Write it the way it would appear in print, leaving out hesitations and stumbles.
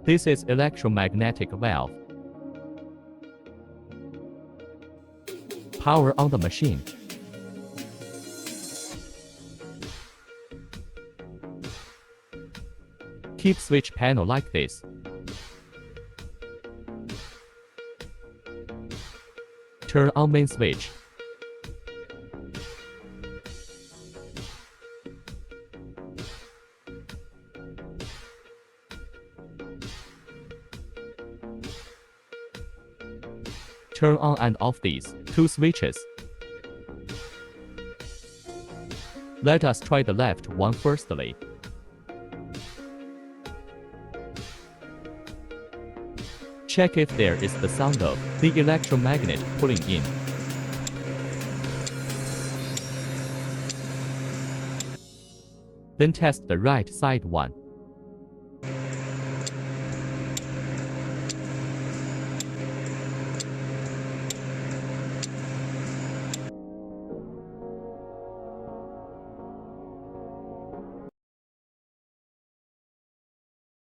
This is electromagnetic valve. Power on the machine. Keep switch panel like this. Turn on main switch. Turn on and off these two switches. Let us try the left one firstly. Check if there is the sound of the electromagnet pulling in. Then test the right side one.